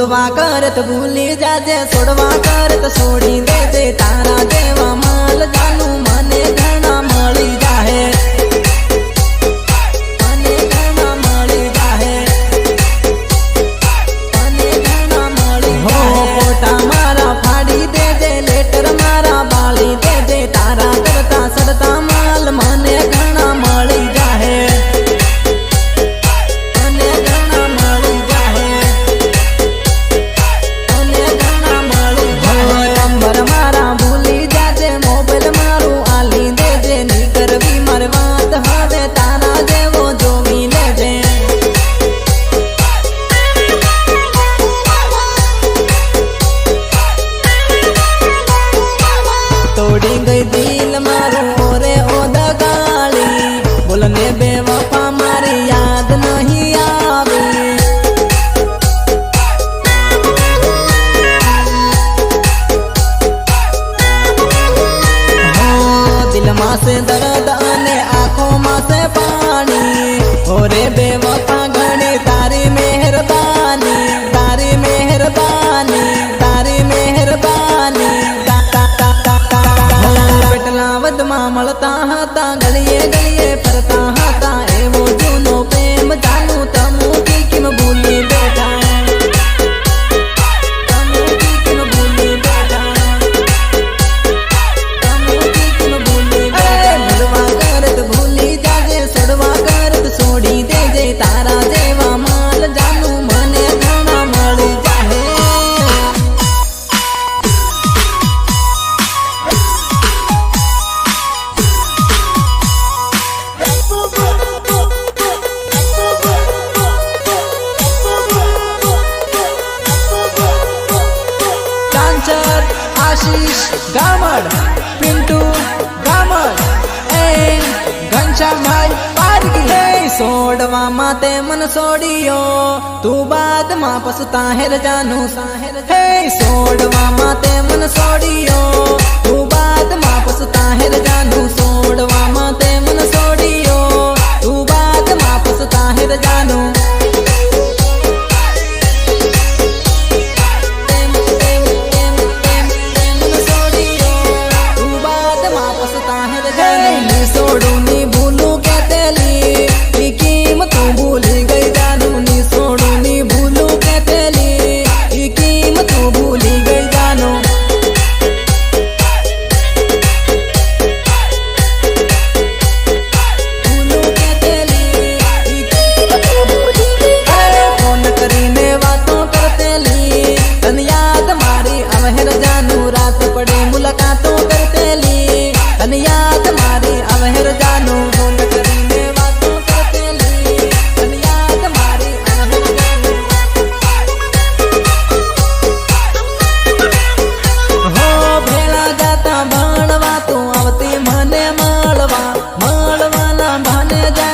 છોડવા કરત ભૂલી જાજે, છોડવા કરત છોડી દેજે, તારા જેવા માલ જાનું મને ઘણા મળી જાહે, મને ઘણા મળી જાહે, મને ઘણા મળી જાહે। ફોટા મારા ફાડી દેજે, લેટર મારા બાળી દેજે, તારા કરતા સડતા માલ મને ઘણા મળી જાહે, મને ઘણા મળી જાહે, મને ઘણા મળી જાહે। નંબર મારા ભૂલી જાજે, મોબાઈલ મારું આલી દેજે, ની કરવી મારી વાત હવે તારા જેવો જોવી લેજે। તોડી ગઈ દિલ મારું ઓરે ઓ દગાળી, બોલને બેવફા મારી યાદ નહીં આવી, દિલમાં સે દર્દ અને આંખોમાં સે પાણી, ઓરે બેવફા ઘણી તારી મહેરબાની, તારી મહેરબાની, તારી મહેરબાની। પેટલા વધમાં મળતા હતા, ગલીએ ગલીએ ફરતા હતા, એવો જૂનો પ્રેમ જાનું તમુકી કેમ ભૂલી બેઠા, તમુકી કેમ ભૂલી બેઠા, તમુકી કેમ ભૂલી બેઠા। મળવા કરત ભૂલી જાજે, છોડવા કરત છોડી દેજે, તારા જેવા માલ જાનું મને ઘણા મળી જાહે। Dancer Ashish Gamad, Pintu Gamad and Ghanshyam bhai Pargi. सोडवा माते मन सोडियो, तू बाद मां पछता है जानू, हे सोडवा माते मन सोडियो, तू बाद मां पछता है जानू, सोडवा माते मन सोडियो, तू बाद मां पछता है जानू।